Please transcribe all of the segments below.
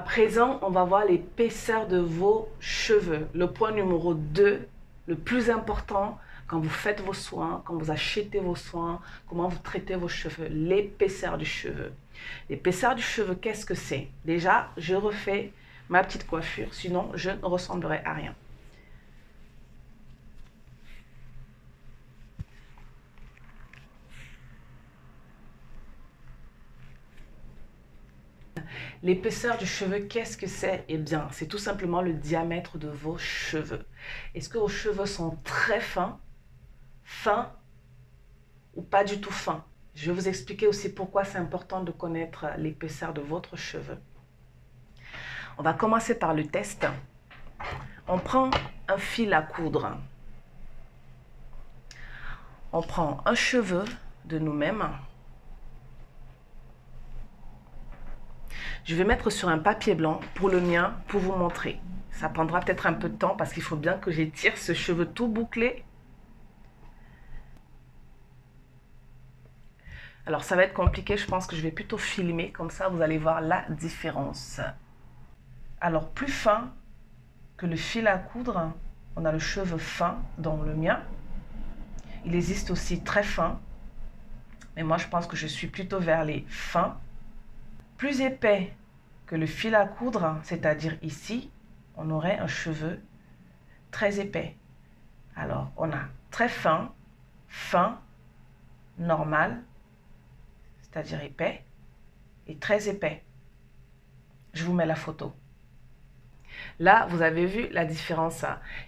À présent, on va voir l'épaisseur de vos cheveux. Le point numéro 2, le plus important quand vous faites vos soins, quand vous achetez vos soins, comment vous traitez vos cheveux, l'épaisseur du cheveu. L'épaisseur du cheveu, qu'est-ce que c'est? Déjà, je refais ma petite coiffure, sinon je ne ressemblerai à rien. L'épaisseur du cheveu, qu'est-ce que c'est? Eh bien, c'est tout simplement le diamètre de vos cheveux. Est-ce que vos cheveux sont très fins ou pas du tout fins? Je vais vous expliquer aussi pourquoi c'est important de connaître l'épaisseur de votre cheveu. On va commencer par le test. On prend un fil à coudre. On prend un cheveu de nous-mêmes. Je vais mettre sur un papier blanc pour le mien, pour vous montrer. Ça prendra peut-être un peu de temps parce qu'il faut bien que j'étire ce cheveu tout bouclé. Alors ça va être compliqué, je pense que je vais plutôt filmer, comme ça vous allez voir la différence. Alors plus fin que le fil à coudre, on a le cheveu fin dans le mien. Il existe aussi très fin, mais moi je pense que je suis plutôt vers les fins. Plus épais que le fil à coudre, c'est-à-dire ici, on aurait un cheveu très épais. Alors, on a très fin, normal, c'est-à-dire épais, et très épais. Je vous mets la photo. Là, vous avez vu la différence.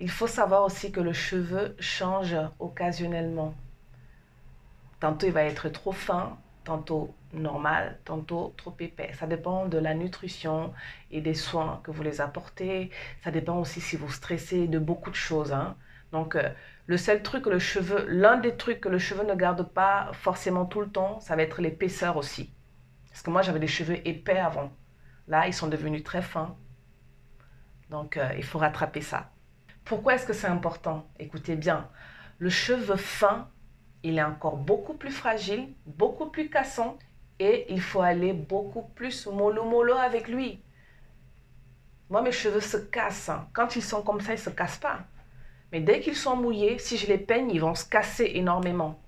Il faut savoir aussi que le cheveu change occasionnellement. Tantôt, il va être trop fin, tantôt normal, tantôt trop épais. Ça dépend de la nutrition et des soins que vous les apportez. Ça dépend aussi si vous stressez de beaucoup de choses. Donc, le seul truc que le cheveu, l'un des trucs que le cheveu ne garde pas forcément tout le temps, ça va être l'épaisseur aussi. Parce que moi, j'avais des cheveux épais avant. Là, ils sont devenus très fins. Donc, il faut rattraper ça. Pourquoi est-ce que c'est important? Écoutez bien, le cheveu fin, il est encore beaucoup plus fragile, beaucoup plus cassant et il faut aller beaucoup plus mollo avec lui. Moi, mes cheveux se cassent. Quand ils sont comme ça, ils ne se cassent pas. Mais dès qu'ils sont mouillés, si je les peigne, ils vont se casser énormément.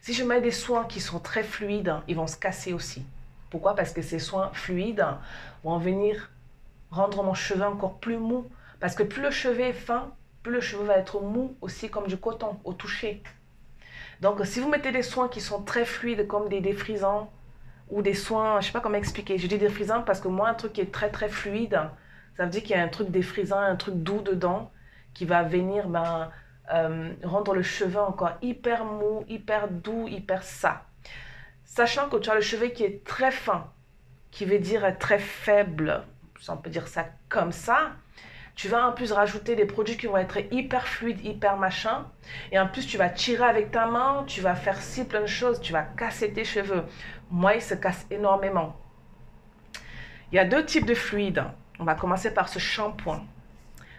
Si je mets des soins qui sont très fluides, ils vont se casser aussi. Pourquoi? Parce que ces soins fluides vont venir rendre mon cheveu encore plus mou. Parce que plus le cheveu est fin, plus le cheveu va être mou aussi comme du coton au toucher. Donc, si vous mettez des soins qui sont très fluides, comme des défrisants, ou des soins, je ne sais pas comment expliquer. Je dis défrisant parce que moi, un truc qui est très fluide, ça veut dire qu'il y a un truc défrisant, un truc doux dedans, qui va venir rendre le cheveu encore hyper mou, hyper doux, hyper ça. Sachant que tu as le cheveu qui est très fin, qui veut dire très faible, si on peut dire ça comme ça, tu vas en plus rajouter des produits qui vont être hyper fluides, hyper machin. Et en plus, tu vas tirer avec ta main, tu vas faire si plein de choses, tu vas casser tes cheveux. Moi, ils se cassent énormément. Il y a deux types de fluides. On va commencer par ce shampoing.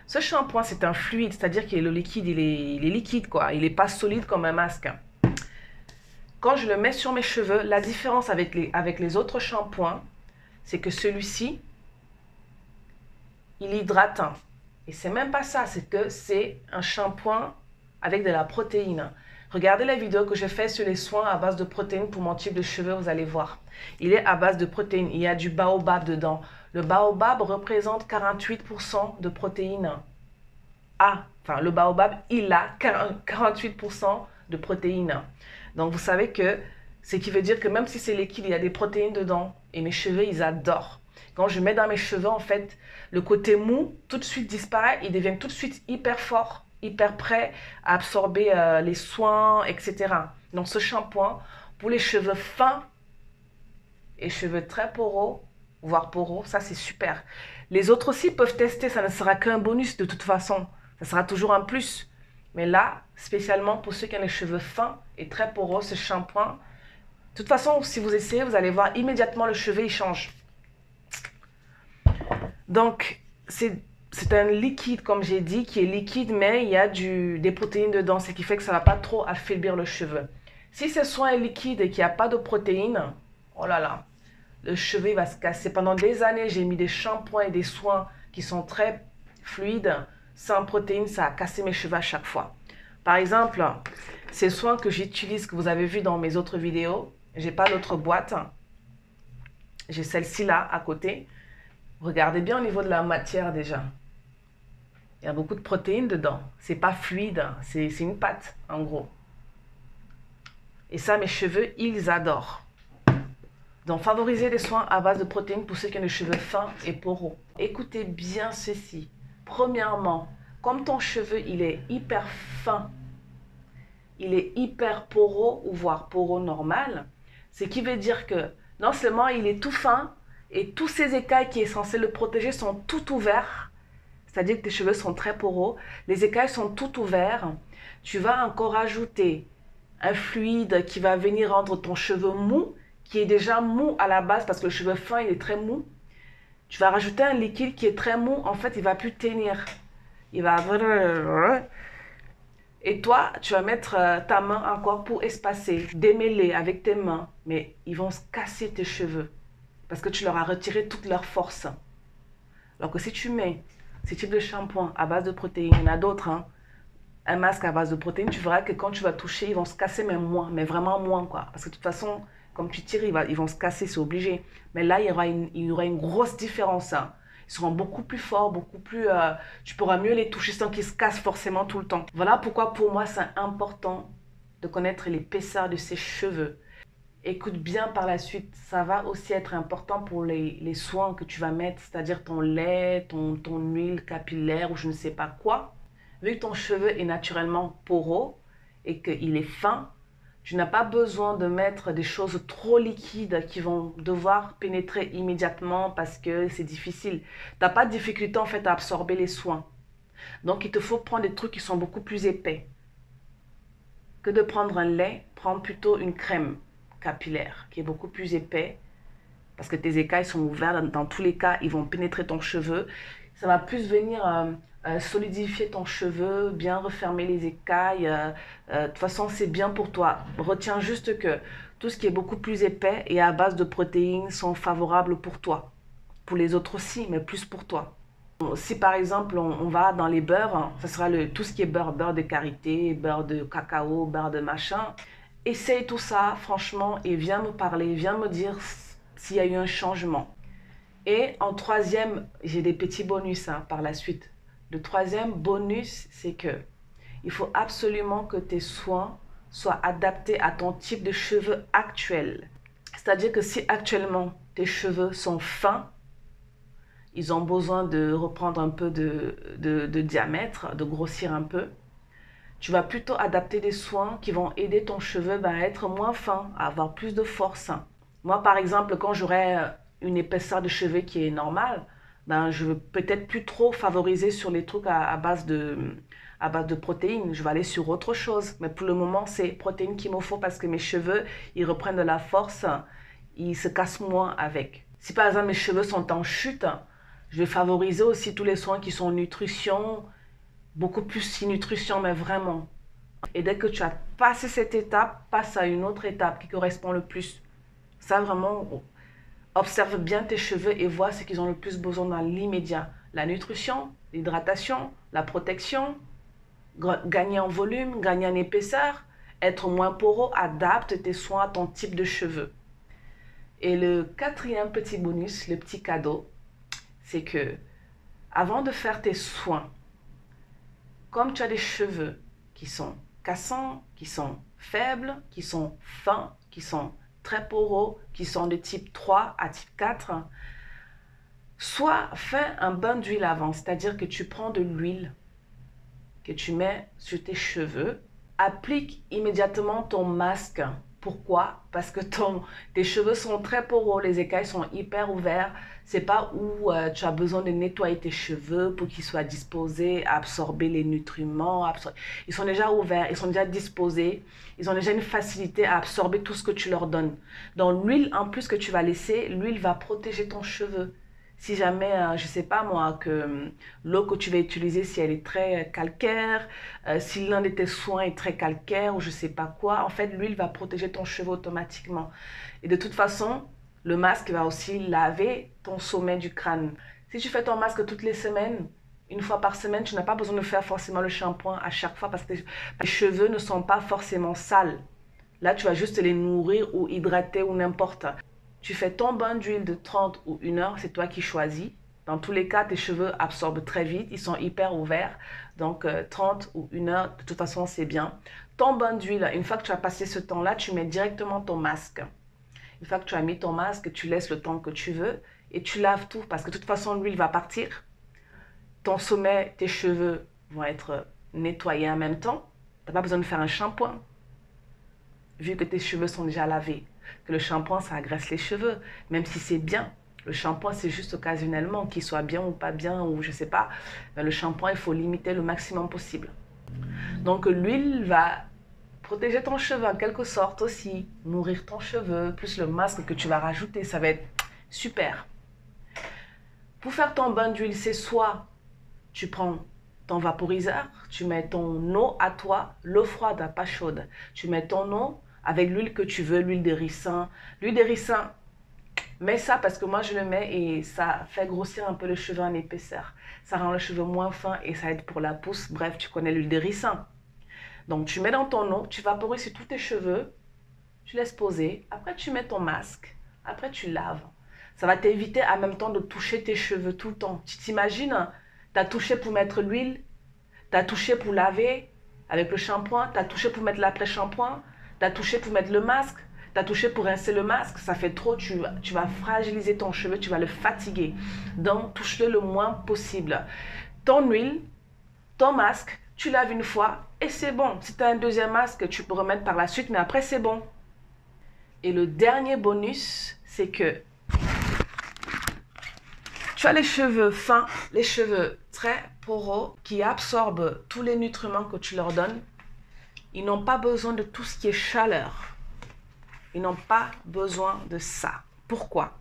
Ce shampoing, c'est un fluide, c'est-à-dire que le liquide, il est liquide, quoi. Il n'est pas solide comme un masque. Quand je le mets sur mes cheveux, la différence avec les autres shampoings, c'est que celui-ci, il hydrate. Et c'est même pas ça, c'est que c'est un shampoing avec de la protéine. Regardez la vidéo que je fais sur les soins à base de protéines pour mon type de cheveux, vous allez voir. Il est à base de protéines, il y a du baobab dedans. Le baobab représente 48% de protéines. Enfin, le baobab, il a 48% de protéines. Donc, vous savez que, ce qui veut dire que même si c'est liquide, il y a des protéines dedans. Et mes cheveux, ils adorent. Quand je mets dans mes cheveux, en fait, le côté mou, tout de suite disparaît. Ils deviennent tout de suite hyper forts, hyper prêts à absorber les soins, etc. Donc, ce shampoing, pour les cheveux fins et cheveux très poreux, voire poreux, ça, c'est super. Les autres aussi peuvent tester. Ça ne sera qu'un bonus de toute façon. Ça sera toujours un plus. Mais là, spécialement pour ceux qui ont les cheveux fins et très poreux, ce shampoing, de toute façon, si vous essayez, vous allez voir immédiatement le cheveu, il change. Donc, c'est un liquide, comme j'ai dit, qui est liquide, mais il y a des protéines dedans, ce qui fait que ça ne va pas trop affaiblir le cheveu. Si ce soin est liquide et qu'il n'y a pas de protéines, oh là là, le cheveu il va se casser. Pendant des années, j'ai mis des shampoings et des soins qui sont très fluides, sans protéines, ça a cassé mes cheveux à chaque fois. Par exemple, ces soins que j'utilise, que vous avez vu dans mes autres vidéos, j'ai pas d'autre boîte. J'ai celle-ci là à côté. Regardez bien au niveau de la matière déjà. Il y a beaucoup de protéines dedans. C'est pas fluide, c'est une pâte en gros. Et ça, mes cheveux, ils adorent. Donc, favorisez les soins à base de protéines pour ceux qui ont les cheveux fins et poreux. Écoutez bien ceci. Premièrement, comme ton cheveu, il est hyper fin, il est hyper poreux ou voire poreux normal, ce qui veut dire que non seulement il est tout fin et tous ces écailles qui sont censés le protéger sont tout ouverts, c'est-à-dire que tes cheveux sont très poreux, les écailles sont tout ouverts, tu vas encore ajouter un fluide qui va venir rendre ton cheveu mou, qui est déjà mou à la base parce que le cheveu fin il est très mou. Tu vas rajouter un liquide qui est très mou, en fait il va plus tenir. Il va... Et toi, tu vas mettre ta main encore pour espacer, démêler avec tes mains. Mais ils vont se casser tes cheveux parce que tu leur as retiré toute leur force. Alors que si tu mets ce type de shampoing à base de protéines, il y en a d'autres, hein, un masque à base de protéines, tu verras que quand tu vas toucher, ils vont se casser même moins, mais vraiment moins quoi. Parce que de toute façon, comme tu tires, ils vont se casser, c'est obligé. Mais là, il y aura une grosse différence. Hein. Ils seront beaucoup plus forts, beaucoup plus... tu pourras mieux les toucher sans qu'ils se cassent forcément tout le temps. Voilà pourquoi pour moi, c'est important de connaître l'épaisseur de ses cheveux. Écoute bien par la suite, ça va aussi être important pour les soins que tu vas mettre, c'est-à-dire ton lait, ton huile capillaire ou je ne sais pas quoi. Vu que ton cheveu est naturellement poreux et qu'il est fin, tu n'as pas besoin de mettre des choses trop liquides qui vont devoir pénétrer immédiatement parce que c'est difficile. Tu n'as pas de difficulté en fait à absorber les soins. Donc il te faut prendre des trucs qui sont beaucoup plus épais. Que de prendre un lait, prends plutôt une crème capillaire qui est beaucoup plus épais parce que tes écailles sont ouvertes. Dans tous les cas, ils vont pénétrer ton cheveu. Ça va plus venir solidifier ton cheveu, bien refermer les écailles. De toute façon, c'est bien pour toi. Retiens juste que tout ce qui est beaucoup plus épais et à base de protéines sont favorables pour toi. Pour les autres aussi, mais plus pour toi. Si par exemple, on va dans les beurres, hein, ça sera tout ce qui est beurre, beurre de karité, beurre de cacao, beurre de machin. Essaye tout ça, franchement, et viens me parler, viens me dire s'il y a eu un changement. Et en troisième, j'ai des petits bonus hein, par la suite. Le troisième bonus, c'est que il faut absolument que tes soins soient adaptés à ton type de cheveux actuel. C'est-à-dire que si actuellement tes cheveux sont fins, ils ont besoin de reprendre un peu de diamètre, de grossir un peu. Tu vas plutôt adapter des soins qui vont aider ton cheveu à être moins fin, à avoir plus de force. Moi, par exemple, quand j'aurai une épaisseur de cheveux qui est normale, ben, je veux peut-être plus trop favoriser sur les trucs à base de protéines. Je vais aller sur autre chose. Mais pour le moment, c'est protéines qu'il me faut parce que mes cheveux, ils reprennent de la force, ils se cassent moins avec. Si par exemple mes cheveux sont en chute, je vais favoriser aussi tous les soins qui sont nutrition, beaucoup plus si nutrition, mais vraiment. Et dès que tu as passé cette étape, passe à une autre étape qui correspond le plus. Ça vraiment, observe bien tes cheveux et vois ce qu'ils ont le plus besoin dans l'immédiat. La nutrition, l'hydratation, la protection, gagner en volume, gagner en épaisseur, être moins poreux, adapte tes soins à ton type de cheveux. Et le quatrième petit bonus, le petit cadeau, c'est que avant de faire tes soins, comme tu as des cheveux qui sont cassants, qui sont faibles, qui sont fins, qui sont très poreux, qui sont de type 3 à type 4, soit fais un bain d'huile avant, c'est-à-dire que tu prends de l'huile que tu mets sur tes cheveux, applique immédiatement ton masque. Pourquoi? Parce que tes cheveux sont très poreux, les écailles sont hyper ouvertes. C'est pas où tu as besoin de nettoyer tes cheveux pour qu'ils soient disposés à absorber les nutriments. Ils sont déjà ouverts, ils sont déjà disposés. Ils ont déjà une facilité à absorber tout ce que tu leur donnes. Donc l'huile en plus que tu vas laisser, l'huile va protéger ton cheveu. Si jamais, je ne sais pas moi, que l'eau que tu vas utiliser, si elle est très calcaire, si l'un de tes soins est très calcaire ou je ne sais pas quoi, en fait, l'huile va protéger ton cheveu automatiquement. Et de toute façon, Le masque va aussi laver ton sommet du crâne. Si tu fais ton masque toutes les semaines, une fois par semaine, tu n'as pas besoin de faire forcément le shampoing à chaque fois parce que tes cheveux ne sont pas forcément sales. Là, tu vas juste les nourrir ou hydrater ou n'importe. Tu fais ton bain d'huile de 30 ou 1 heure, c'est toi qui choisis. Dans tous les cas, tes cheveux absorbent très vite, ils sont hyper ouverts. Donc 30 ou 1 heure, de toute façon, c'est bien. Ton bain d'huile, une fois que tu as passé ce temps-là, tu mets directement ton masque. Une fois que tu as mis ton masque, tu laisses le temps que tu veux et tu laves tout parce que de toute façon, l'huile va partir. Ton sommet, tes cheveux vont être nettoyés en même temps. Tu n'as pas besoin de faire un shampoing vu que tes cheveux sont déjà lavés. Que le shampoing, ça agresse les cheveux, même si c'est bien. Le shampoing, c'est juste occasionnellement, qu'il soit bien ou pas bien, ou je sais pas. Mais le shampoing, il faut limiter le maximum possible. Donc l'huile va protéger ton cheveu en quelque sorte aussi, nourrir ton cheveu, plus le masque que tu vas rajouter, ça va être super. Pour faire ton bain d'huile, c'est soit tu prends ton vaporiseur, tu mets ton eau à toi, l'eau froide, pas chaude. Tu mets ton eau avec l'huile que tu veux, l'huile de ricin. L'huile de ricin, mets ça parce que moi je le mets et ça fait grossir un peu le cheveu en épaisseur. Ça rend le cheveu moins fin et ça aide pour la pousse. Bref, tu connais l'huile de ricin. Donc tu mets dans ton eau, tu vaporises sur tous tes cheveux, tu laisses poser. Après tu mets ton masque, après tu laves. Ça va t'éviter en même temps de toucher tes cheveux tout le temps. Tu t'imagines, tu as touché pour mettre l'huile, tu as touché pour laver avec le shampoing, tu as touché pour mettre l'après-shampoing, tu as touché pour mettre le masque, tu as touché pour rincer le masque, ça fait trop, tu vas fragiliser ton cheveu, tu vas le fatiguer. Donc, touche-le le moins possible. Ton huile, ton masque, tu laves une fois et c'est bon. Si tu as un deuxième masque, tu peux remettre par la suite, mais après, c'est bon. Et le dernier bonus, c'est que tu as les cheveux fins, les cheveux très poreux qui absorbent tous les nutriments que tu leur donnes. Ils n'ont pas besoin de tout ce qui est chaleur. Ils n'ont pas besoin de ça. Pourquoi?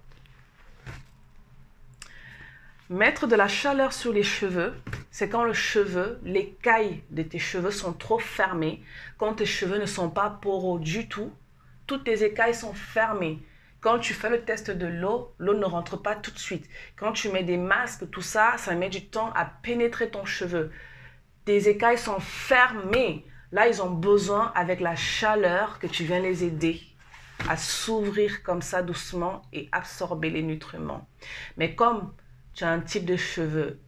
Mettre de la chaleur sur les cheveux, c'est quand le cheveu, l'écaille de tes cheveux sont trop fermées, quand tes cheveux ne sont pas poreux du tout, toutes tes écailles sont fermées. Quand tu fais le test de l'eau, l'eau ne rentre pas tout de suite. Quand tu mets des masques, tout ça, ça met du temps à pénétrer ton cheveu. Tes écailles sont fermées. Là, ils ont besoin, avec la chaleur, que tu viens les aider à s'ouvrir comme ça doucement et absorber les nutriments. Mais comme tu as un type de cheveux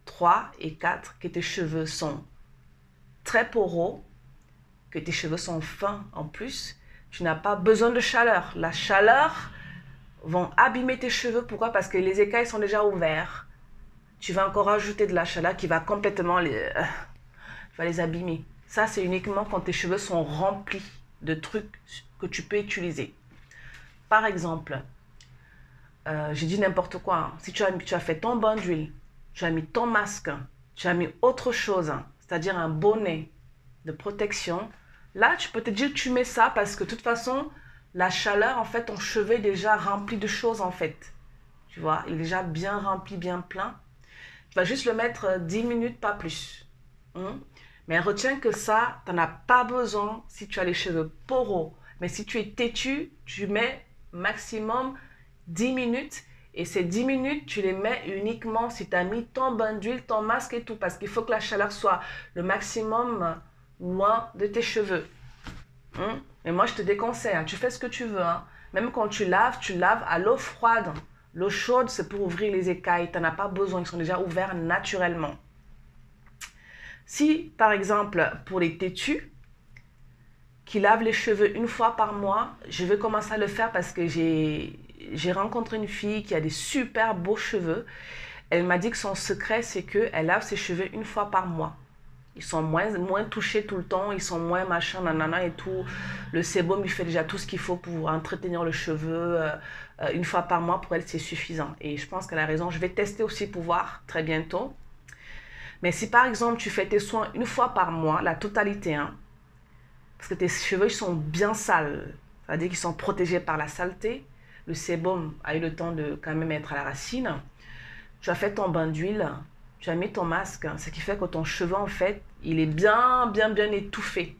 3 et 4, que tes cheveux sont très poreux, que tes cheveux sont fins en plus, tu n'as pas besoin de chaleur. La chaleur va abîmer tes cheveux. Pourquoi? Parce que les écailles sont déjà ouvertes. Tu vas encore ajouter de la chaleur qui va complètement les abîmer. Ça, c'est uniquement quand tes cheveux sont remplis de trucs que tu peux utiliser. Par exemple, j'ai dit n'importe quoi. Hein. Si tu as fait ton bain d'huile, tu as mis ton masque, tu as mis autre chose, hein, c'est-à-dire un bonnet de protection, là, tu peux te dire que tu mets ça parce que de toute façon, la chaleur, en fait, ton cheveu est déjà rempli de choses, en fait. Tu vois, il est déjà bien rempli, bien plein. Tu vas juste le mettre 10 minutes, pas plus. Mais retiens que ça, tu n'en as pas besoin si tu as les cheveux poreux. Mais si tu es têtu, tu mets maximum 10 minutes. Et ces 10 minutes, tu les mets uniquement si tu as mis ton bain d'huile, ton masque et tout. Parce qu'il faut que la chaleur soit le maximum loin de tes cheveux. Mais moi, je te déconseille. Hein. Tu fais ce que tu veux. Hein. Même quand tu laves à l'eau froide. L'eau chaude, c'est pour ouvrir les écailles. Tu n'en as pas besoin. Ils sont déjà ouverts naturellement. Si, par exemple, pour les têtus, qui lavent les cheveux une fois par mois, je vais commencer à le faire parce que j'ai rencontré une fille qui a des super beaux cheveux. Elle m'a dit que son secret, c'est qu'elle lave ses cheveux une fois par mois. Ils sont moins touchés tout le temps, ils sont moins machin, nanana et tout. Le sébum, il fait déjà tout ce qu'il faut pour entretenir le cheveu. Une fois par mois, pour elle, c'est suffisant. Et je pense qu'elle a raison. Je vais tester aussi pour voir très bientôt. Mais si par exemple, tu fais tes soins une fois par mois, la totalité, hein, parce que tes cheveux ils sont bien sales, c'est-à-dire qu'ils sont protégés par la saleté, le sébum a eu le temps de quand même être à la racine, tu as fait ton bain d'huile, tu as mis ton masque, ce qui fait que ton cheveu, en fait, il est bien étouffé.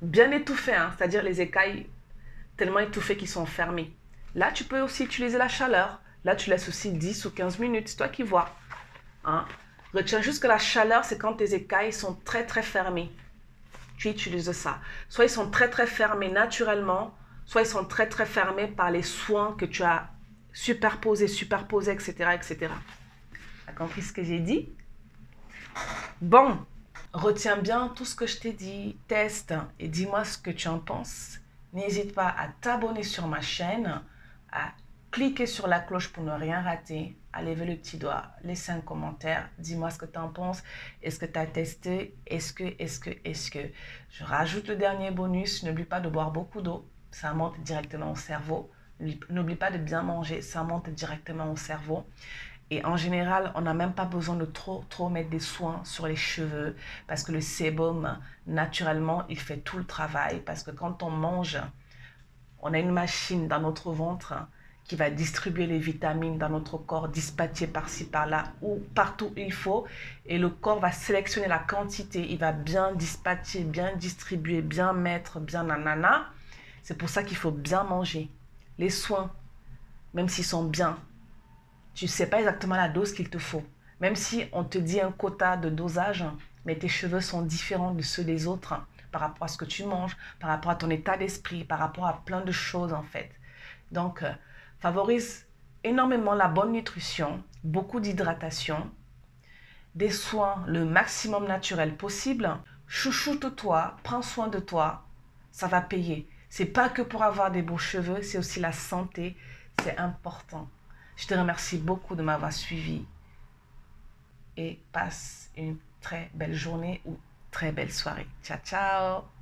Bien étouffé, hein, c'est-à-dire les écailles tellement étouffées qu'ils sont fermées. Là, tu peux aussi utiliser la chaleur. Là, tu laisses aussi 10 ou 15 minutes. C'est toi qui vois. Hein? Retiens juste que la chaleur, c'est quand tes écailles sont très, très fermées. Tu utilises ça. Soit ils sont très, très fermés naturellement, soit ils sont très, très fermés par les soins que tu as superposés, etc., etc. Tu as compris ce que j'ai dit? Bon, retiens bien tout ce que je t'ai dit, teste et dis-moi ce que tu en penses. N'hésite pas à t'abonner sur ma chaîne, à cliquer sur la cloche pour ne rien rater, à lever le petit doigt, laisser un commentaire, dis-moi ce que tu en penses, est-ce que tu as testé, est-ce que. Je rajoute le dernier bonus, n'oublie pas de boire beaucoup d'eau, ça monte directement au cerveau. N'oublie pas de bien manger, ça monte directement au cerveau. Et en général, on n'a même pas besoin de trop mettre des soins sur les cheveux parce que le sébum, naturellement, il fait tout le travail. Parce que quand on mange, on a une machine dans notre ventre qui va distribuer les vitamines dans notre corps, dispatcher par-ci, par-là, ou partout où il faut. Et le corps va sélectionner la quantité. Il va bien dispatcher, bien distribuer, bien mettre, bien nanana. C'est pour ça qu'il faut bien manger. Les soins, même s'ils sont bien, tu ne sais pas exactement la dose qu'il te faut. Même si on te dit un quota de dosage, mais tes cheveux sont différents de ceux des autres par rapport à ce que tu manges, par rapport à ton état d'esprit, par rapport à plein de choses en fait. Donc, favorise énormément la bonne nutrition, beaucoup d'hydratation, des soins le maximum naturel possible. Chouchoute-toi, prends soin de toi, ça va payer. C'est pas que pour avoir des beaux cheveux, c'est aussi la santé, c'est important. Je te remercie beaucoup de m'avoir suivi et passe une très belle journée ou très belle soirée. Ciao, ciao!